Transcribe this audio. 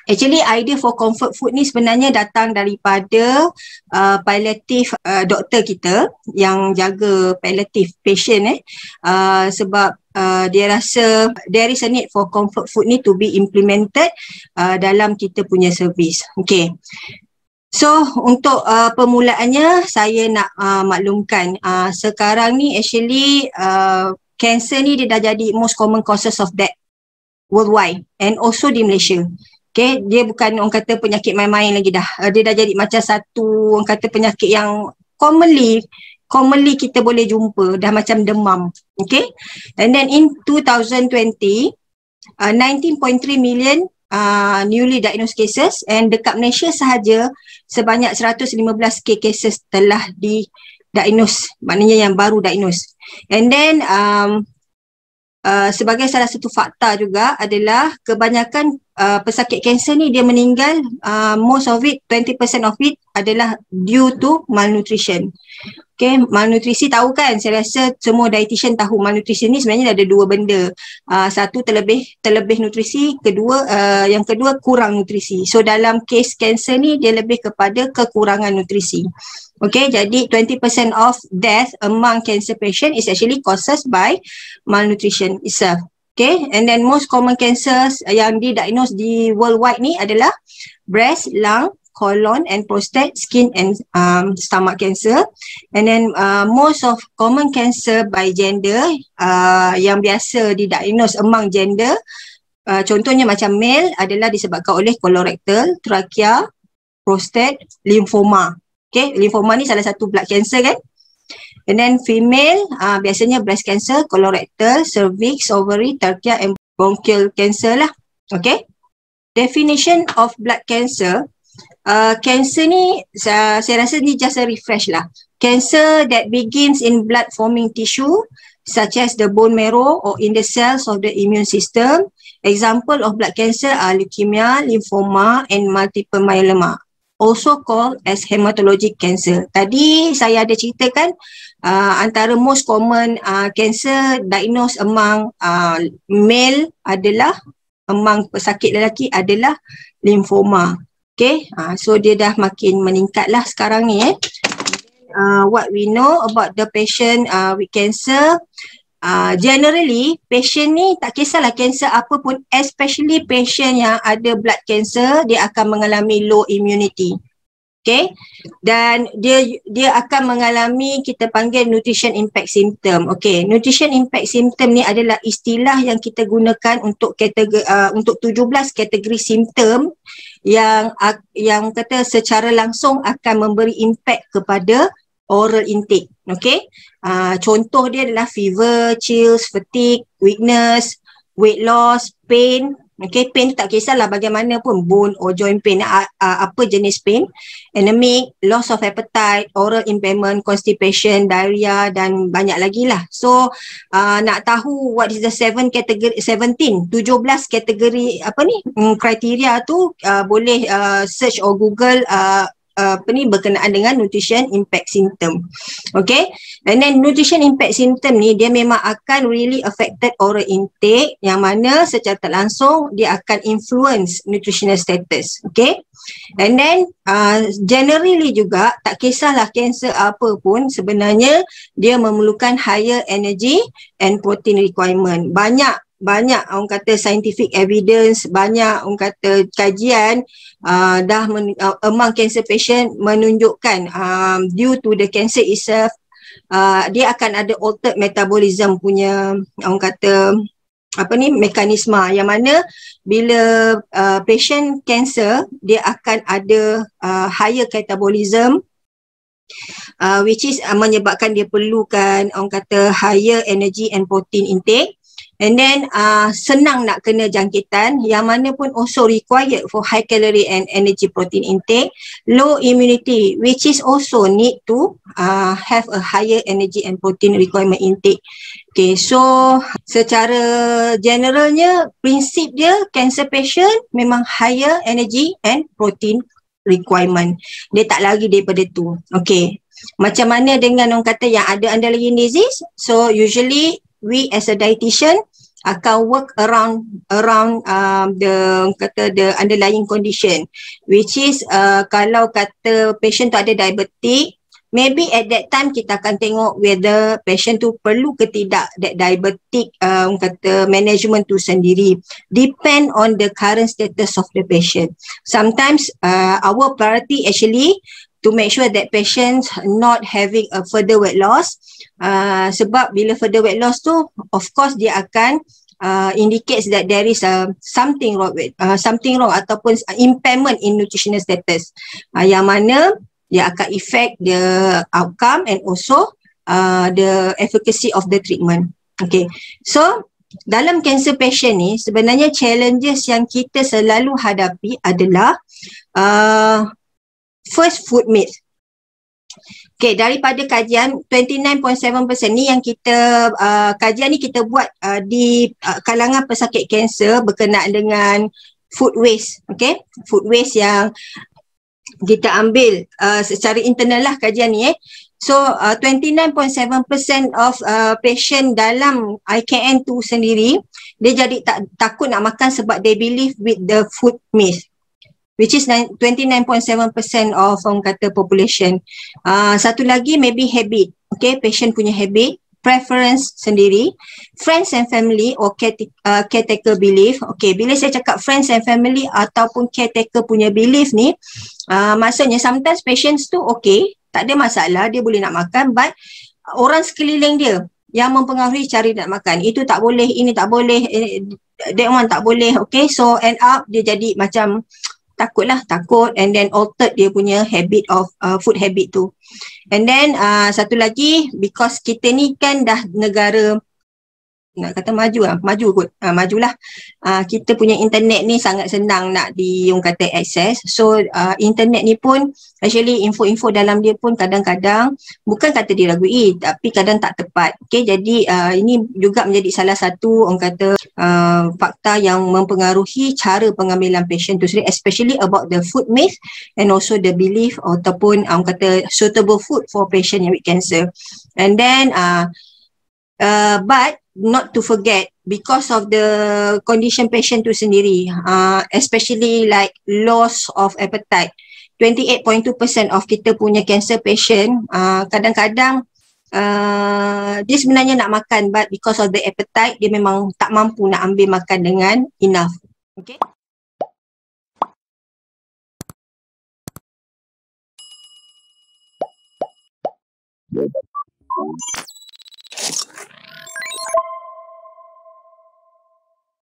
Actually idea for comfort food ni sebenarnya datang daripada palliative doktor kita yang jaga palliative patient sebab dia rasa there is a need for comfort food ni to be implemented dalam kita punya servis. Okay. So untuk permulaannya saya nak maklumkan sekarang ni actually cancer ni dia dah jadi most common causes of death worldwide and also di Malaysia. Okay, dia bukan orang kata penyakit main-main lagi dah. Dia dah jadi macam satu orang kata penyakit yang commonly kita boleh jumpa, dah macam demam. Okay, and then in 2020, 19.3 million newly diagnosed cases, and dekat Malaysia sahaja sebanyak 115k cases telah di-diagnose, maknanya yang baru diagnose. And then sebagai salah satu fakta juga adalah kebanyakan pesakit kanser ni dia meninggal, most of it, 20% of it adalah due to malnutrition. Okay, malnutrisi tahu kan, saya rasa semua dietitian tahu malnutrition ni sebenarnya ada dua benda. Satu terlebih nutrisi, yang kedua kurang nutrisi. So dalam case kanser ni dia lebih kepada kekurangan nutrisi. Okay, jadi 20% of death among cancer patient is actually caused by malnutrition itself. Okay, and then most common cancers yang didiagnose di worldwide ni adalah breast, lung, colon and prostate, skin and stomach cancer. And then most of common cancer by gender yang biasa didiagnose among gender, contohnya macam male adalah disebabkan oleh colorectal, trachea, prostate, lymphoma. Okay, lymphoma ni salah satu blood cancer kan. And then female biasanya breast cancer, colorectal, cervix, ovary, trachea and bronchial cancer lah. Okay, definition of blood cancer. Cancer ni saya rasa ni just a refresh lah. Cancer that begins in blood forming tissue such as the bone marrow or in the cells of the immune system. Example of blood cancer are leukemia, lymphoma and multiple myeloma, also called as hematologic cancer. Tadi saya ada ceritakan antara most common cancer diagnosed among male adalah, among pesakit lelaki adalah lymphoma. Okay, so dia dah makin meningkat lah sekarang ni. What we know about the patient with cancer, generally patient ni tak kisahlah cancer apa pun, especially patient yang ada blood cancer, dia akan mengalami low immunity. Okay, dan dia akan mengalami, kita panggil nutrition impact symptom. Okay, nutrition impact symptom ni adalah istilah yang kita gunakan untuk untuk 17 kategori simptom yang kata secara langsung akan memberi impact kepada oral intake. Okay, contoh dia adalah fever, chills, fatigue, weakness, weight loss, pain. Okay, pain tak kisahlah bagaimana pun, bone or joint pain, apa jenis pain, anemic, loss of appetite, oral impairment, constipation, diarrhea dan banyak lagi lah. So nak tahu what is the 17 kategori apa ni kriteria tu, boleh search or Google berkenaan dengan nutrition impact symptom. Okay, and then nutrition impact symptom ni dia memang akan really affected oral intake, yang mana secara tak langsung dia akan influence nutritional status. Okay, and then generally juga tak kisahlah cancer apa pun, sebenarnya dia memerlukan higher energy and protein requirement. Banyak orang kata scientific evidence, banyak orang kata kajian among cancer patient menunjukkan due to the cancer itself, dia akan ada altered metabolism punya orang kata mekanisme, yang mana bila patient cancer dia akan ada higher catabolism, which is menyebabkan dia perlukan orang kata higher energy and protein intake. And then senang nak kena jangkitan, yang mana pun also required for high calorie and energy protein intake. Low immunity, which is also need to have a higher energy and protein requirement intake. Okay, so secara generalnya prinsip dia cancer patient memang higher energy and protein requirement. Dia tak lagi daripada tu. Okay, macam mana dengan orang kata yang ada underlying disease? So usually we as a dietitian akan work around the underlying condition, which is kalau kata patient tu ada diabetic, maybe at that time kita akan tengok whether patient tu perlu ke tidak that diabetic kata management tu sendiri, depend on the current status of the patient. Sometimes our priority actually to make sure that patients not having a further weight loss, sebab bila further weight loss tu of course dia akan indicates that there is something wrong ataupun impairment in nutritional status, yang mana dia akan affect the outcome and also the efficacy of the treatment. Okay, so dalam cancer patient ni sebenarnya challenges yang kita selalu hadapi adalah first, food myth. Okay, daripada kajian 29.7% ni yang kita kajian ni kita buat di kalangan pesakit kanser berkenaan dengan food waste. Okay, food waste yang kita ambil secara internal lah kajian ni. So 29.7% of patient dalam IKN tu sendiri dia jadi takut nak makan sebab they believe with the food myth, which is 29.7% of orang kata population. Satu lagi maybe habit. Okay, patient punya habit, preference sendiri, friends and family or caretaker belief. Okay, bila saya cakap friends and family ataupun caretaker punya belief ni, maksudnya sometimes patients tu okay, tak ada masalah, dia boleh nak makan, but orang sekeliling dia yang mempengaruhi cara nak makan. Itu tak boleh, ini tak boleh, that one tak boleh. Okay, so end up dia jadi macam takut, and then altered dia punya habit of food habit tu. And then satu lagi, because kita ni kan dah negara nak kata maju kot, majulah. Kita punya internet ni sangat senang nak orang kata access. So internet ni pun actually info-info dalam dia pun kadang-kadang bukan kata diragui tapi kadang tak tepat. Okay, jadi ini juga menjadi salah satu orang kata fakta yang mempengaruhi cara pengambilan patient tu sendiri, especially about the food myth and also the belief ataupun orang kata suitable food for patient with cancer. And then but not to forget, because of the condition patient tu sendiri, especially like loss of appetite, 28.2% of kita punya cancer patient kadang-kadang dia sebenarnya nak makan, but because of the appetite dia memang tak mampu nak ambil makan dengan enough. Okay.